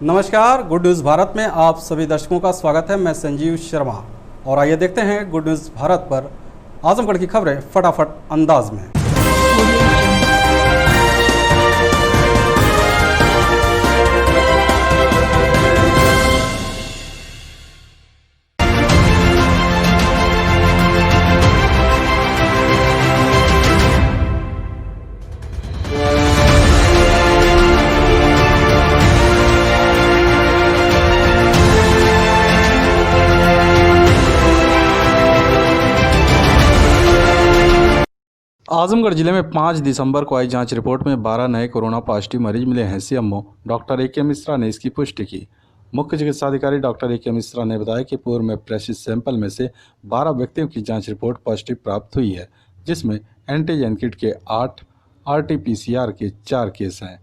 नमस्कार, good news Bharat में आप सभी दर्शकों का स्वागत है। मैं संजीव शर्मा और आइए देखते हैं गुड न्यूज़ भारत पर आजमगढ़ की खबरें फटाफट अंदाज में। आजमगढ़ जिले में 5 दिसंबर को आई जांच रिपोर्ट में 12 नए कोरोना पॉजिटिव मरीज मिले हैं। CMO doctor A K. मिश्रा ने इसकी पुष्टि की। मुख्य चिकित्साधिकारी डॉक्टर ए.के. मिश्रा ने बताया कि पूर्व में प्रेषित सैंपल में से 12 व्यक्तियों की जांच रिपोर्ट पॉजिटिव प्राप्त हुई है, जिसमें एंटीजन किट के 8, RT-PCR के 4 केस हैं।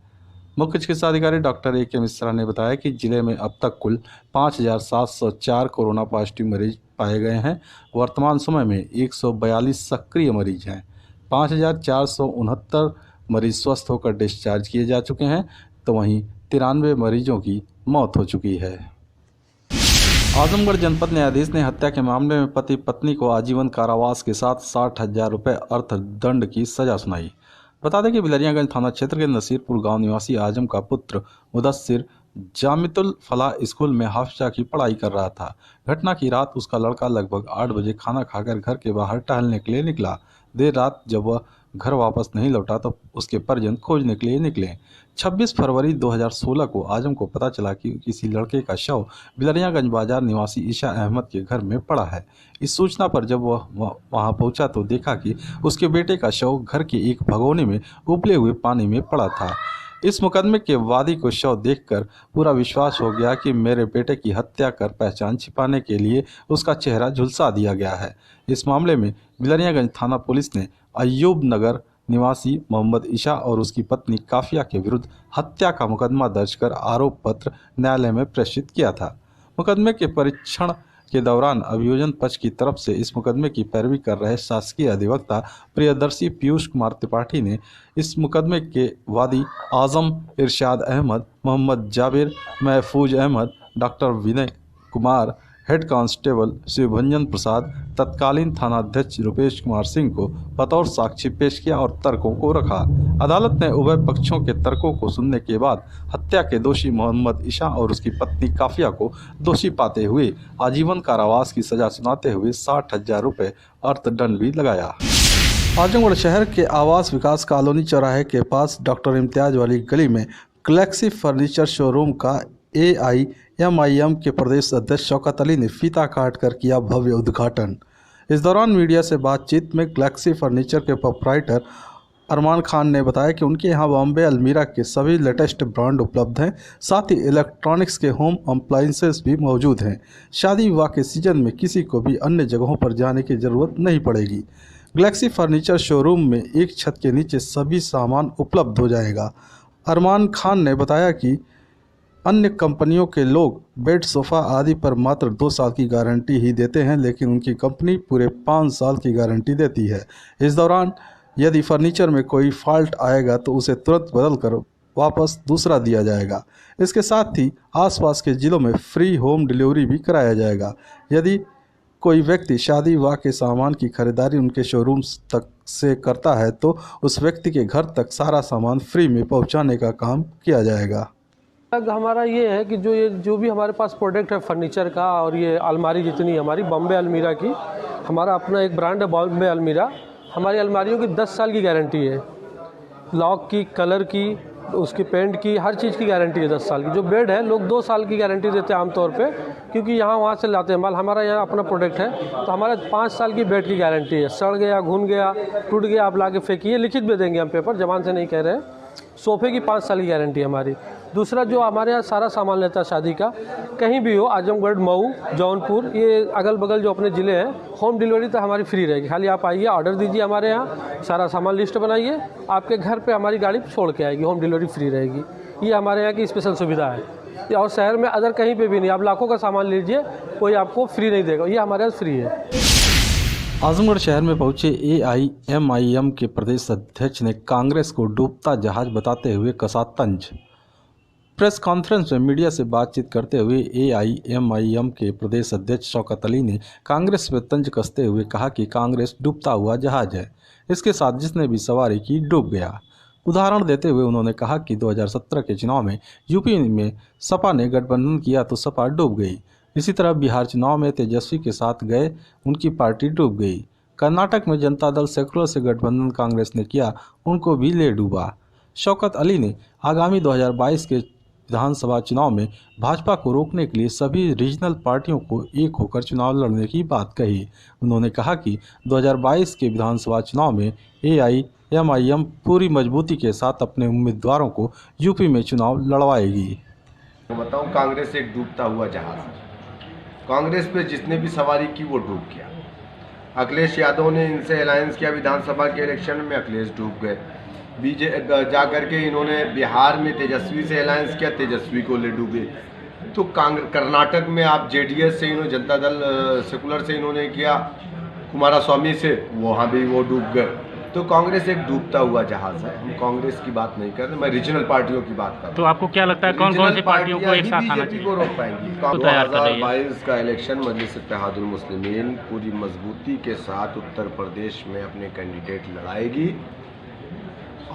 मुख्य चिकित्साधिकारी डॉक्टर ए.के. मिश्रा ने बताया कि जिले में अब तक कुल 5,704 कोरोना पॉजिटिव मरीज पाए गए हैं। वर्तमान समय में 142 सक्रिय मरीज हैं। 5,469 मरीज स्वस्थ होकर डिस्चार्ज किए जा चुके हैं, तो वहीं 93 मरीजों की मौत हो चुकी है। आजमगढ़ जनपद न्यायाधीश ने हत्या के मामले में पति पत्नी को आजीवन कारावास के साथ 60,000 रुपये अर्थदंड की सजा सुनाई। बता दें कि बिलरियागंज थाना क्षेत्र के नसीरपुर गांव निवासी आजम का पुत्र मुदस्सिर जामितुल फलाह स्कूल में हाफिजा की पढ़ाई कर रहा था। घटना की रात उसका लड़का लगभग 8 बजे खाना खाकर घर के बाहर टहलने के लिए निकला। देर रात जब वह घर वापस नहीं लौटा तो उसके परिजन खोजने के लिए निकले। 26 फरवरी 2016 को आजम को पता चला कि किसी लड़के का शव बिलरियागंज बाजार निवासी ईशा अहमद के घर में पड़ा है। इस सूचना पर जब वह वहां पहुंचा तो देखा कि उसके बेटे का शव घर के एक भगोने में उबले हुए पानी में पड़ा था। इस मुकदमे के वादी को शव देखकर पूरा विश्वास हो गया कि मेरे बेटे की हत्या कर पहचान छिपाने के लिए उसका चेहरा झुलसा दिया गया है। इस मामले में बिलरियागंज थाना पुलिस ने अय्यूब नगर निवासी मोहम्मद ईशा और उसकी पत्नी काफिया के विरुद्ध हत्या का मुकदमा दर्ज कर आरोप पत्र न्यायालय में प्रेषित किया था। मुकदमे के परीक्षण के दौरान अभियोजन पक्ष की तरफ से इस मुकदमे की पैरवी कर रहे शासकीय अधिवक्ता प्रियदर्शी पीयूष कुमार त्रिपाठी ने इस मुकदमे के वादी आजम, इरशाद अहमद, मोहम्मद जाबिर, महफूज Ahmad, doctor Vinay Kumar, head constable शिवभंजन प्रसाद, तत्कालीन थानाध्यक्ष रुपेश कुमार सिंह को बतौर साक्षी पेश किया और तर्कों को रखा। अदालत ने उभय पक्षों के तर्कों को सुनने के बाद हत्या के दोषी मोहम्मद ईशा और उसकी पत्नी काफिया को दोषी पाते हुए आजीवन कारावास की सजा सुनाते हुए 60,000 रुपये अर्थदंड भी लगाया। आजमगढ़ शहर के आवास विकास कॉलोनी चौराहे के पास डॉक्टर इम्तियाज वाली गली में गैलेक्सी फर्नीचर शोरूम का AIMIM के प्रदेश अध्यक्ष शौकत अली ने फीता काट कर किया भव्य उद्घाटन। इस दौरान मीडिया से बातचीत में गैलेक्सी फर्नीचर के प्रोप्राइटर अरमान खान ने बताया कि उनके यहाँ बॉम्बे अलमीरा के सभी लेटेस्ट ब्रांड उपलब्ध हैं, साथ ही इलेक्ट्रॉनिक्स के होम अप्लायंसेस भी मौजूद हैं। शादी विवाह के सीजन में किसी को भी अन्य जगहों पर जाने की ज़रूरत नहीं पड़ेगी। गैलेक्सी फर्नीचर शोरूम में एक छत के नीचे सभी सामान उपलब्ध हो जाएगा। अरमान खान ने बताया कि अन्य कंपनियों के लोग बेड, सोफ़ा आदि पर मात्र 2 साल की गारंटी ही देते हैं, लेकिन उनकी कंपनी पूरे 5 साल की गारंटी देती है। इस दौरान यदि फर्नीचर में कोई फॉल्ट आएगा तो उसे तुरंत बदल कर वापस दूसरा दिया जाएगा। इसके साथ ही आसपास के ज़िलों में फ्री होम डिलीवरी भी कराया जाएगा। यदि कोई व्यक्ति शादी विवाह के सामान की खरीदारी उनके शोरूम तक से करता है तो उस व्यक्ति के घर तक सारा सामान फ्री में पहुँचाने का काम किया जाएगा। हमारा ये है कि जो भी हमारे पास प्रोडक्ट है फर्नीचर का, और ये अलमारी जितनी हमारी बॉम्बे अलमीरा की, हमारा अपना एक ब्रांड है बॉम्बे अलमीरा। हमारी अलमारियों की 10 साल की गारंटी है, लॉक की, कलर की, उसकी पेंट की, हर चीज़ की गारंटी है 10 साल की। जो बेड है लोग 2 साल की गारंटी देते हैं आमतौर पे, क्योंकि यहाँ वहाँ से लाते हैं माल। हमारा यहाँ अपना प्रोडक्ट है तो हमारा 5 साल की बेड की गारंटी है। सड़ गया, घुन गया, टूट गया, आप ला के फेंकिए, लिखित भी देंगे हम पेपर, जबान से नहीं कह रहे हैं। सोफ़े की 5 साल की गारंटी है हमारी। दूसरा जो हमारे यहाँ सारा सामान लेता है शादी का, कहीं भी हो, आजमगढ़, मऊ, जौनपुर, ये अगल बगल जो अपने ज़िले हैं, होम डिलीवरी तो हमारी फ्री रहेगी। खाली आप आइए, ऑर्डर दीजिए हमारे यहाँ, सारा सामान लिस्ट बनाइए, आपके घर पे हमारी गाड़ी छोड़ के आएगी, होम डिलीवरी फ्री रहेगी। ये हमारे यहाँ की स्पेशल सुविधा है। और शहर में अदर कहीं पे भी नहीं, आप लाखों का सामान लीजिए, कोई आपको फ्री नहीं देगा, ये हमारे यहाँ फ्री है। आजमगढ़ शहर में पहुंचे AIMIM के प्रदेश अध्यक्ष ने कांग्रेस को डूबता जहाज बताते हुए कसा तंज। प्रेस कॉन्फ्रेंस में मीडिया से बातचीत करते हुए एआईएमआईएम के प्रदेश अध्यक्ष शौकत अली ने कांग्रेस पर तंज कसते हुए कहा कि कांग्रेस डूबता हुआ जहाज है, इसके साथ जिसने भी सवारी की डूब गया। उदाहरण देते हुए उन्होंने कहा कि 2017 के चुनाव में यूपी में सपा ने गठबंधन किया तो सपा डूब गई। इसी तरह बिहार चुनाव में तेजस्वी के साथ गए, उनकी पार्टी डूब गई। कर्नाटक में जनता दल सेकुलर से गठबंधन कांग्रेस ने किया, उनको भी ले डूबा। शौकत अली ने आगामी 2022 के विधानसभा चुनाव में भाजपा को रोकने के लिए सभी रीजनल पार्टियों को एक होकर चुनाव लड़ने की बात कही। उन्होंने कहा कि 2022 के विधानसभा चुनाव में एआईएमआईएम पूरी मजबूती के साथ अपने उम्मीदवारों को यूपी में चुनाव लड़वाएगी। बताऊं, कांग्रेस एक डूबता हुआ जहाज है। कांग्रेस पे जिसने भी सवारी की वो डूब गया। अखिलेश यादव ने इनसे अलायंस किया विधानसभा के इलेक्शन में, अखिलेश डूब गए। जा करके इन्होंने बिहार में तेजस्वी से अलायंस किया, तेजस्वी को ले डूबे। तो कर्नाटक में आप जेडीएस से इन्होंने, जनता दल सेकुलर से इन्होंने किया, कुमारस्वामी से, वहाँ भी वो डूब गए। तो कांग्रेस एक डूबता हुआ जहाज है। हम कांग्रेस की बात नहीं कर रहे, मैं रीजनल पार्टियों की बात कर रहा हूँ। तो आपको क्या लगता है कौन कौन सी पार्टियों को एक साथ आना बीजेपी को रोक पाएंगी? 2022 का इलेक्शन मजलिस इत्तेहादुल मुस्लिमीन पूरी मजबूती के साथ उत्तर प्रदेश में अपने कैंडिडेट लड़ाएगी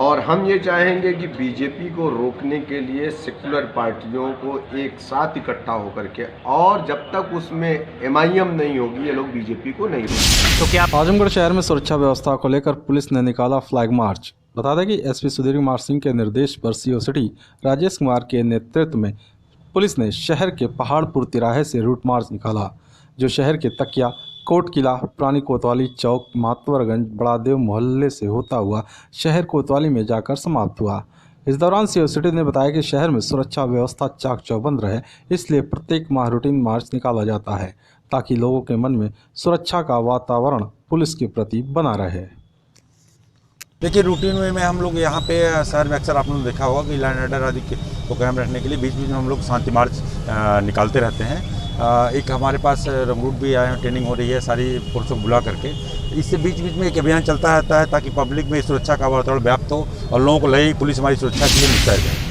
और हम ये चाहेंगे कि बीजेपी को रोकने के लिए सेकुलर पार्टियों को एक साथ इकट्ठा होकर के, और जब तक उसमें एमआईएम नहीं होगी ये लोग बीजेपी को नहीं रोकेंगे। तो क्या आजमगढ़ शहर में सुरक्षा व्यवस्था को लेकर पुलिस ने निकाला फ्लैग मार्च। बता दें कि एसपी सुधीर कुमार सिंह के निर्देश पर सीओ सिटी राजेश कुमार के नेतृत्व में पुलिस ने शहर के पहाड़पुर तिराहे से रूट मार्च निकाला, जो शहर के तकिया, कोट किला, पुरानी कोतवाली चौक, मातवरगंज, बड़ादेव मोहल्ले से होता हुआ शहर कोतवाली में जाकर समाप्त हुआ। इस दौरान सीओ सिटी ने बताया कि शहर में सुरक्षा व्यवस्था चाक चौबंद रहे, इसलिए प्रत्येक माह रूटीन मार्च निकाला जाता है ताकि लोगों के मन में सुरक्षा का वातावरण पुलिस के प्रति बना रहे। देखिए, रूटीन वे में हम लोग यहाँ पे शहर में अक्सर आप लोगों ने देखा होगा कि लैंड ऑर्डर आदि को कायम रखने के लिए बीच बीच में हम लोग शांति मार्च निकालते रहते हैं। एक हमारे पास रंगरूट भी आए हैं, ट्रेनिंग हो रही है सारी फोर्सों को बुला करके। इससे बीच बीच में एक अभियान चलता रहता है ताकि पब्लिक में सुरक्षा का वातावरण व्याप्त हो और लोगों को लगे पुलिस हमारी सुरक्षा के लिए मुस्तैद है।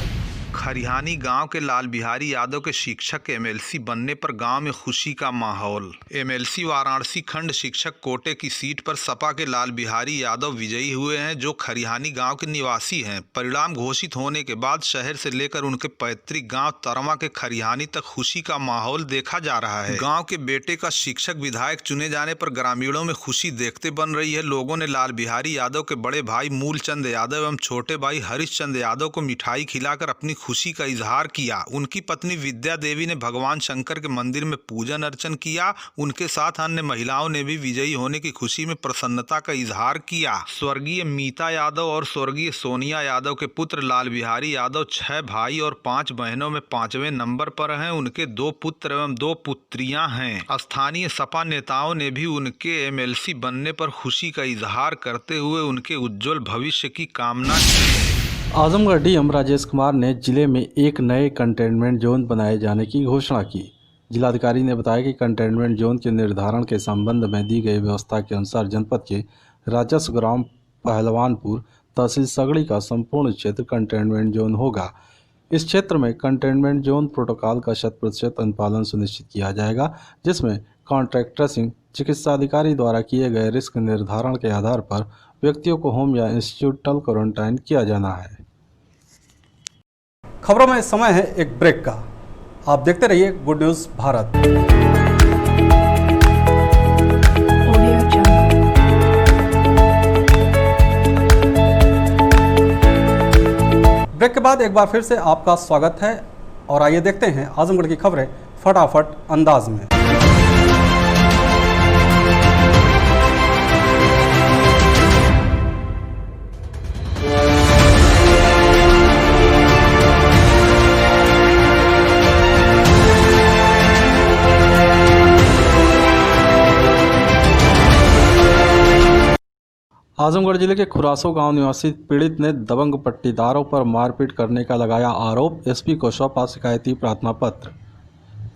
खरिहानी गांव के लाल बिहारी यादव के शिक्षक एमएलसी बनने पर गांव में खुशी का माहौल। एमएलसी वाराणसी खंड शिक्षक कोटे की सीट पर सपा के लाल बिहारी यादव विजयी हुए हैं, जो खरिहानी गांव के निवासी हैं। परिणाम घोषित होने के बाद शहर से लेकर उनके पैतृक गांव तरवा के खरिहानी तक खुशी का माहौल देखा जा रहा है। गाँव के बेटे का शिक्षक विधायक चुने जाने पर ग्रामीणों में खुशी देखते बन रही है। लोगों ने लाल बिहारी यादव के बड़े भाई मूलचंद यादव एवं छोटे भाई हरिश्चंद यादव को मिठाई खिलाकर अपनी खुशी का इजहार किया। उनकी पत्नी विद्या देवी ने भगवान शंकर के मंदिर में पूजन अर्चन किया। उनके साथ अन्य महिलाओं ने भी विजयी होने की खुशी में प्रसन्नता का इजहार किया। स्वर्गीय मीता यादव और स्वर्गीय सोनिया यादव के पुत्र लाल बिहारी यादव 6 भाई और 5 बहनों में 5वें नंबर पर हैं। उनके 2 पुत्र एवं 2 पुत्रियां हैं। स्थानीय सपा नेताओं ने भी उनके एमएलसी बनने पर खुशी का इजहार करते हुए उनके उज्जवल भविष्य की कामना की है। आजमगढ़ डीएम राजेश कुमार ने जिले में एक नए कंटेनमेंट जोन बनाए जाने की घोषणा की। जिलाधिकारी ने बताया कि कंटेनमेंट जोन के निर्धारण के संबंध में दी गई व्यवस्था के अनुसार जनपद के राजस्व ग्राम पहलवानपुर तहसील सगड़ी का संपूर्ण क्षेत्र कंटेनमेंट जोन होगा। इस क्षेत्र में कंटेनमेंट जोन प्रोटोकॉल का 100% अनुपालन सुनिश्चित किया जाएगा, जिसमें कॉन्टैक्ट ट्रेसिंग, चिकित्सा अधिकारी द्वारा किए गए रिस्क निर्धारण के आधार पर व्यक्तियों को होम या इंस्टीट्यूशनल क्वारंटाइन किया जाना है। खबरों में समय है एक ब्रेक का। आप देखते रहिए गुड न्यूज भारत। ब्रेक के बाद एक बार फिर से आपका स्वागत है और आइए देखते हैं आजमगढ़ की खबरें फटाफट अंदाज में। आजमगढ़ जिले के खुरासो गांव निवासी पीड़ित ने दबंग पट्टीदारों पर मारपीट करने का लगाया आरोप। एसपी को सौंपा शिकायती प्रार्थना पत्र।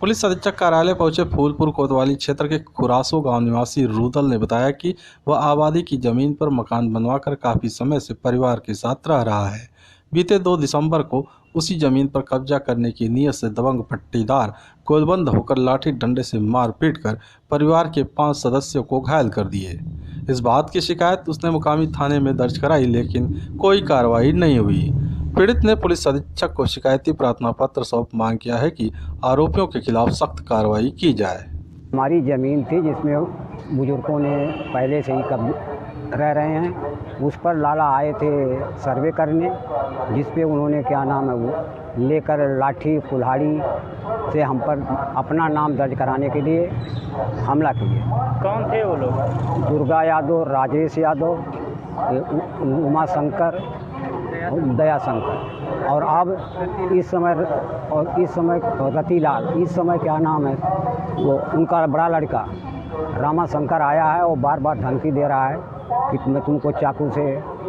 पुलिस अधीक्षक कार्यालय पहुंचे फूलपुर कोतवाली क्षेत्र के खुरासो गांव निवासी रूदल ने बताया कि वह आबादी की जमीन पर मकान बनवाकर काफ़ी समय से परिवार के साथ रह रहा है। बीते 2 दिसंबर को उसी जमीन पर कब्जा करने की नीयत से दबंग पट्टीदार गोलबंद होकर लाठी डंडे से मार पीट कर परिवार के 5 सदस्यों को घायल कर दिए। इस बात की शिकायत उसने मुकामी थाने में दर्ज कराई, लेकिन कोई कार्रवाई नहीं हुई। पीड़ित ने पुलिस अधीक्षक को शिकायती प्रार्थना पत्र सौंप मांग किया है कि आरोपियों के खिलाफ सख्त कार्रवाई की जाए। हमारी ज़मीन थी जिसमें बुजुर्गों ने पहले से ही रह रहे हैं, उस पर लाला आए थे सर्वे करने, जिस पे उन्होंने क्या नाम है वो लेकर लाठी कुल्हाड़ी से हम पर अपना नाम दर्ज कराने के लिए हमला किए। कौन थे वो लोग? दुर्गा यादव, राजेश यादव, उमा शंकर, दया शंकर और अब इस समय रतिलाल, इस समय क्या नाम है वो उनका बड़ा लड़का रामा शंकर आया है और बार बार धमकी दे रहा है कि मैं तुमको चाकू से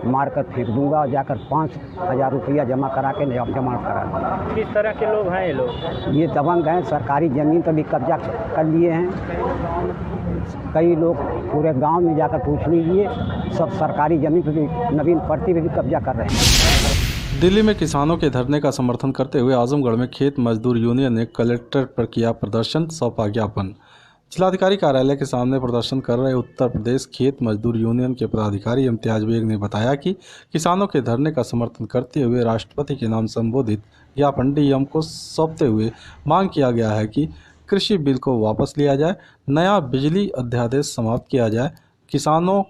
मार कर फेंक दूंगा और जाकर 5,000 रुपया जमा करा के जमा करा। किस तरह के लोग हैं ये लोग? ये दबंग हैं, सरकारी ज़मीन पर भी कब्जा कर लिए हैं। कई लोग पूरे गांव में जाकर पूछ लीजिए, सब सरकारी ज़मीन पर भी नवीन पट्टी पर भी कब्जा कर रहे हैं। दिल्ली में किसानों के धरने का समर्थन करते हुए आजमगढ़ में खेत मजदूर यूनियन ने कलेक्टर पर किया प्रदर्शन, सौंपा ज्ञापन। जिलाधिकारी कार्यालय के सामने प्रदर्शन कर रहे उत्तर प्रदेश खेत मजदूर यूनियन के पदाधिकारी इम्तियाज बेग ने बताया कि किसानों के धरने का समर्थन करते हुए राष्ट्रपति के नाम संबोधित ज्ञापन डीएम को सौंपते हुए मांग किया गया है कि कृषि बिल को वापस लिया जाए, नया बिजली अध्यादेश समाप्त किया जाए, किसानों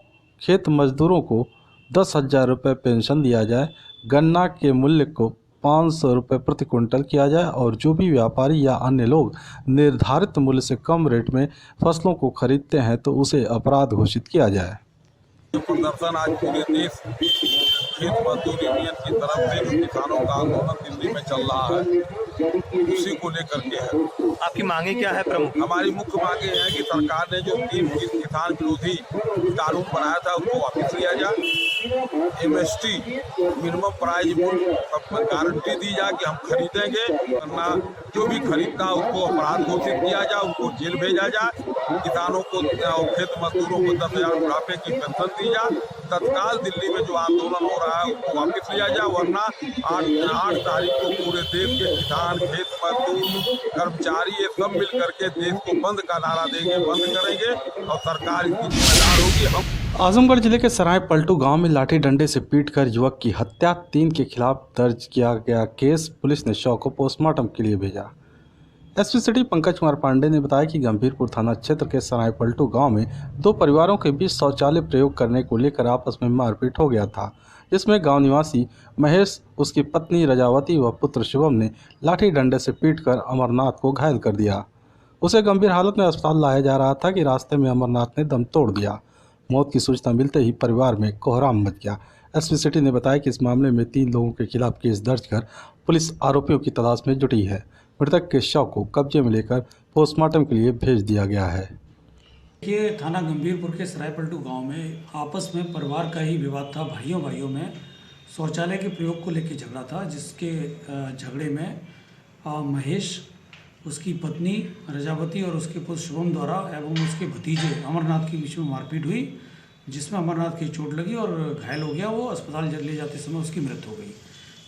खेत मजदूरों को 10,000 रुपये पेंशन दिया जाए, गन्ना के मूल्य को 500 रुपये प्रति क्विंटल किया जाए और जो भी व्यापारी या अन्य लोग निर्धारित मूल्य से कम रेट में फसलों को खरीदते हैं तो उसे अपराध घोषित किया जाए। जो प्रदर्शन आज पूरे देश खेत मजदूर यूनियन की तरफ से जो किसानों का आंदोलन दिल्ली में चल रहा है, उसी को लेकर के है। आपकी मांगे क्या है प्रमुख? हमारी मुख्य मांगे है कि सरकार ने जो 3 किसान विरोधी कानून बनाया था उसको वापस लिया जाए। MST मिनिमम प्राइस मूल्य सब गारंटी दी जाए कि हम खरीदेंगे, वरना जो भी खरीदना उसको अपराध घोषित किया जाए, उनको जेल भेजा जाए। किसानों को खेत मजदूरों को 10,000 बुढ़ापे की पेंशन दी जाए। तत्काल दिल्ली में जो आंदोलन हो रहा है उसको वापस लिया जाए, वरना 8 तारीख को पूरे देश के किसान, खेत मजदूर, कर्मचारी ये सब मिल करके देश को बंद का नारा देंगे, बंद करेंगे और सरकार इसकी जिम्मेदार होगी। हम आजमगढ़ जिले के सराय पलटू गांव में लाठी डंडे से पीटकर युवक की हत्या, 3 के खिलाफ दर्ज किया गया केस। पुलिस ने शव को पोस्टमार्टम के लिए भेजा। एसपी सिटी पंकज कुमार पांडे ने बताया कि गंभीरपुर थाना क्षेत्र के सराय पलटू गांव में 2 परिवारों के बीच शौचालय प्रयोग करने को लेकर आपस में मारपीट हो गया था, जिसमें गांव निवासी महेश, उसकी पत्नी रजावती व पुत्र शुभम ने लाठी डंडे से पीटकर अमरनाथ को घायल कर दिया। उसे गंभीर हालत में अस्पताल लाया जा रहा था कि रास्ते में अमरनाथ ने दम तोड़ दिया। मौत की सूचना मिलते ही परिवार में कोहराम मच गया। एसपी सिटी ने बताया कि इस मामले में 3 लोगों के खिलाफ केस दर्ज कर पुलिस आरोपियों की तलाश में जुटी है। मृतक के शव को कब्जे में लेकर पोस्टमार्टम के लिए भेज दिया गया है। ये थाना गंभीरपुर के सराय पलटू गाँव में आपस में परिवार का ही विवाद था। भाइयों में शौचालय के प्रयोग को लेकर झगड़ा था, जिसके झगड़े में महेश, उसकी पत्नी रजावती और उसके पुत्र शुभम द्वारा एवं उसके भतीजे अमरनाथ के बीच में मारपीट हुई, जिसमें अमरनाथ की चोट लगी और घायल हो गया। वो अस्पताल ले जाते समय उसकी मृत्यु हो गई।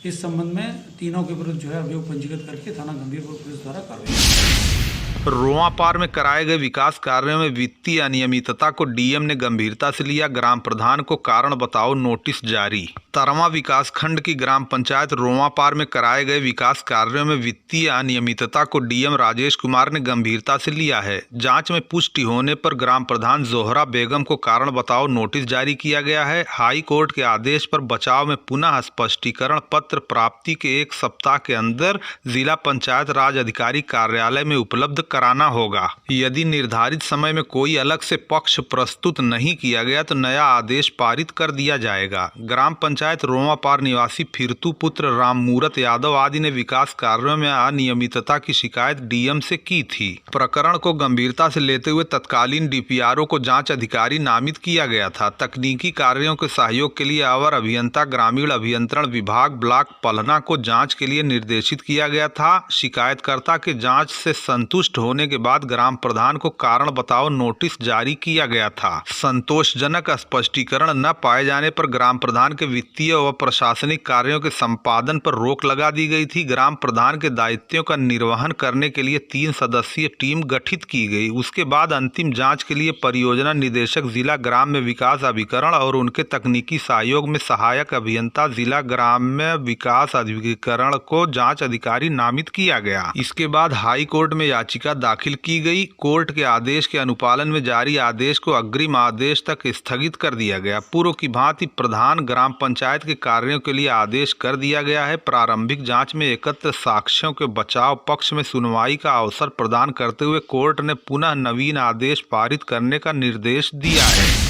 इस संबंध में तीनों के विरुद्ध जो है अभियोग पंजीकृत करके थाना गंभीरपुर पुलिस द्वारा कार्रवाई। रोआपार में कराए गए विकास कार्यों में वित्तीय अनियमितता को डीएम ने गंभीरता से लिया। ग्राम प्रधान को कारण बताओ नोटिस जारी। तरवा विकास खंड की ग्राम पंचायत रोआपार में कराए गए विकास कार्यों में वित्तीय अनियमितता को डीएम राजेश कुमार ने गंभीरता से लिया है। जांच में पुष्टि होने पर ग्राम प्रधान जोहरा बेगम को कारण बताओ नोटिस जारी किया गया है। हाई कोर्ट के आदेश पर बचाव में पुनः स्पष्टीकरण पत्र प्राप्ति के 1 सप्ताह के अंदर जिला पंचायत राज अधिकारी कार्यालय में उपलब्ध कराना होगा। यदि निर्धारित समय में कोई अलग से पक्ष प्रस्तुत नहीं किया गया तो नया आदेश पारित कर दिया जाएगा। ग्राम पंचायत रोआपार निवासी फिरतू पुत्र राममूरत यादव आदि ने विकास कार्यों में अनियमितता की शिकायत डीएम से की थी। प्रकरण को गंभीरता से लेते हुए तत्कालीन डीपीआरओ को जांच अधिकारी नामित किया गया था। तकनीकी कार्यों के सहयोग के लिए अवर अभियंता ग्रामीण अभियंत्रण विभाग ब्लॉक पलना को जांच के लिए निर्देशित किया गया था। शिकायतकर्ता के जांच से संतुष्ट होने के बाद ग्राम प्रधान को कारण बताओ नोटिस जारी किया गया था। संतोषजनक स्पष्टीकरण न पाए जाने पर ग्राम प्रधान के वित्तीय व प्रशासनिक कार्यों के संपादन पर रोक लगा दी गई थी। ग्राम प्रधान के दायित्वों का निर्वहन करने के लिए 3 सदस्यीय टीम गठित की गई। उसके बाद अंतिम जांच के लिए परियोजना निदेशक जिला ग्राम्य विकास अभिकरण और उनके तकनीकी सहयोग में सहायक अभियंता जिला ग्राम्य विकास अभिकरण को जांच अधिकारी नामित किया गया। इसके बाद हाई कोर्ट में याचिका दाखिल की गई। कोर्ट के आदेश के अनुपालन में जारी आदेश को अग्रिम आदेश तक स्थगित कर दिया गया। पूर्व की भांति प्रधान ग्राम पंचायत के कार्यों के लिए आदेश कर दिया गया है। प्रारंभिक जांच में एकत्र साक्ष्यों के बचाव पक्ष में सुनवाई का अवसर प्रदान करते हुए कोर्ट ने पुनः नवीन आदेश पारित करने का निर्देश दिया है।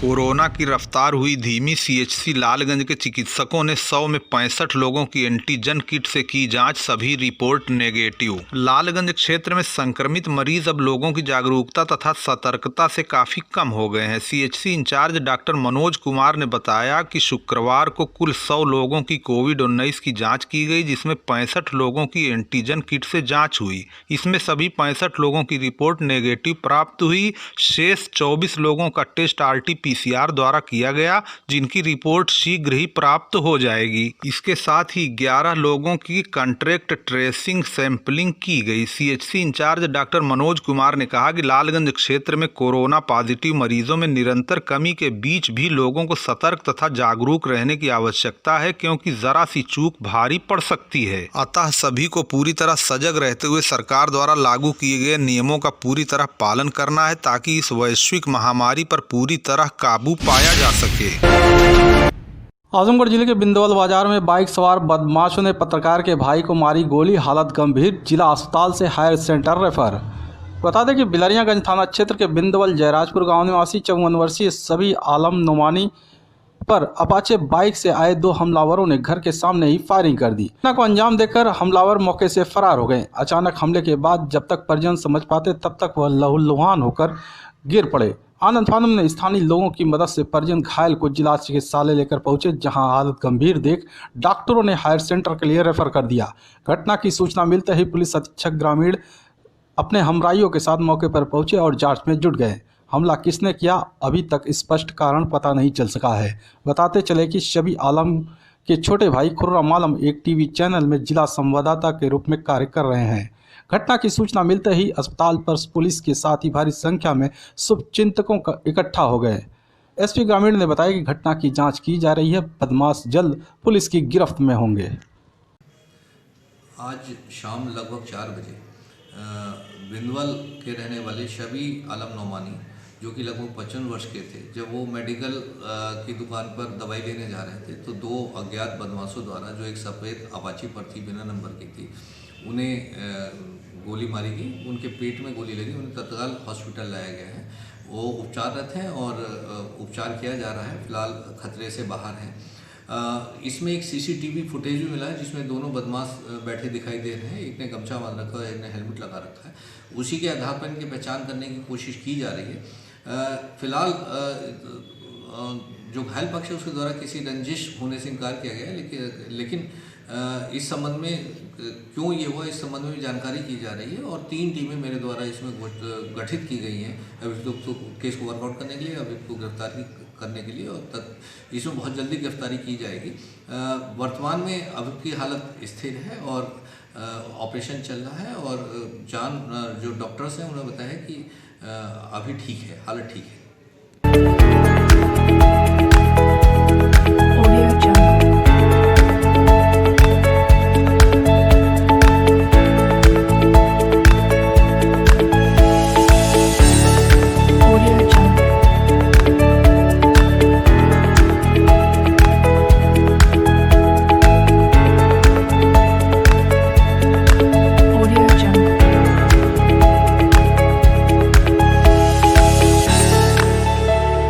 कोरोना की रफ्तार हुई धीमी। सीएचसी लालगंज के चिकित्सकों ने 100 में 65 लोगों की एंटीजन किट से की जांच, सभी रिपोर्ट नेगेटिव। लालगंज क्षेत्र में संक्रमित मरीज अब लोगों की जागरूकता तथा सतर्कता से काफी कम हो गए हैं। CHC incharge doctor Manoj Kumar ने बताया कि शुक्रवार को कुल 100 लोगों की कोविड-19 की जाँच की गई, जिसमें 65 लोगों की एंटीजन किट से जाँच हुई। इसमें सभी 65 लोगों की रिपोर्ट नेगेटिव प्राप्त हुई। शेष 24 लोगों का टेस्ट RT-PCR द्वारा किया गया, जिनकी रिपोर्ट शीघ्र ही प्राप्त हो जाएगी। इसके साथ ही 11 लोगों की कॉन्ट्रैक्ट ट्रेसिंग सैंपलिंग की गई। CHC incharge doctor Manoj Kumar ने कहा कि लालगंज क्षेत्र में कोरोना पॉजिटिव मरीजों में निरंतर कमी के बीच भी लोगों को सतर्क तथा जागरूक रहने की आवश्यकता है, क्योंकि जरा सी चूक भारी पड़ सकती है। अतः सभी को पूरी तरह सजग रहते हुए सरकार द्वारा लागू किए गए नियमों का पूरी तरह पालन करना है, ताकि इस वैश्विक महामारी पर पूरी तरह काबू पाया जा सके। आजमगढ़ जिले के बिंदवल बाजार में बाइक सवार बदमाशों ने पत्रकार के भाई को मारी गोली, हालत गंभीर, जिला अस्पताल से हायर सेंटर रेफर। बता दें कि बिलरियागंज थाना क्षेत्र के बिंदवल जयराजपुर गांव निवासी 54 वर्षीय सभी आलम नोमानी पर अपाचे बाइक से आए 2 हमलावरों ने घर के सामने ही फायरिंग कर दी। घटना को अंजाम देकर हमलावर मौके से फरार हो गए। अचानक हमले के बाद जब तक परिजन समझ पाते तब तक वह लहूलुहान होकर गिर पड़े। आनंद फानम ने स्थानीय लोगों की मदद से परिजन घायल को जिला चिकित्सालय लेकर पहुंचे, जहां हालत गंभीर देख डॉक्टरों ने हायर सेंटर के लिए रेफर कर दिया। घटना की सूचना मिलते ही पुलिस अधीक्षक ग्रामीण अपने हमराइयों के साथ मौके पर पहुंचे और जांच में जुट गए। हमला किसने किया, अभी तक स्पष्ट कारण पता नहीं चल सका है। बताते चले कि शबी आलम के छोटे भाई खुर्रम आलम एक टीवी चैनल में जिला संवाददाता के रूप में कार्य कर रहे हैं। घटना की सूचना मिलते ही अस्पताल पर पुलिस के साथ ही भारी संख्या में शुभचिंतकों का इकट्ठा हो गए। एसपी ग्रामीण ने बताया कि घटना की जांच की जा रही है, बदमाश जल्द पुलिस की गिरफ्त में होंगे। आज शाम लगभग 4 बजे बिंदवल के रहने वाले शबी आलम नोमानी, जो कि लगभग 55 वर्ष के थे, जब वो मेडिकल की दुकान पर दवाई लेने जा रहे थे तो 2 अज्ञात बदमाशों द्वारा, जो एक सफ़ेद अपाची पर थी, बिना नंबर की थी, उन्हें गोली मारी गई। उनके पेट में गोली लगी, उन्हें तत्काल हॉस्पिटल लाया गया है। वो उपचाररत हैं और उपचार किया जा रहा है, फिलहाल खतरे से बाहर हैं। इसमें एक CCTV फुटेज भी मिला है, जिसमें दोनों बदमाश बैठे दिखाई दे रहे हैं। एक ने गमछा बांध रखा है, एक ने हेलमेट लगा रखा है। उसी के आधार पर इनकी पहचान करने की कोशिश की जा रही है। फिलहाल जो घायल पक्ष है उसके द्वारा किसी रंजिश होने से इनकार किया गया है, लेकिन इस संबंध में क्यों ये हुआ, इस संबंध में भी जानकारी की जा रही है और 3 टीमें मेरे द्वारा इसमें गठित की गई हैं अभियुक्त तो केस को वर्कआउट करने के लिए, अभियुक्त को गिरफ्तारी करने के लिए, और इसमें बहुत जल्दी गिरफ्तारी की जाएगी। वर्तमान में अभियुक्त की हालत स्थिर है और ऑपरेशन चल रहा है और जो डॉक्टर्स हैं उन्होंने बताया कि अभी ठीक है, हालत ठीक है।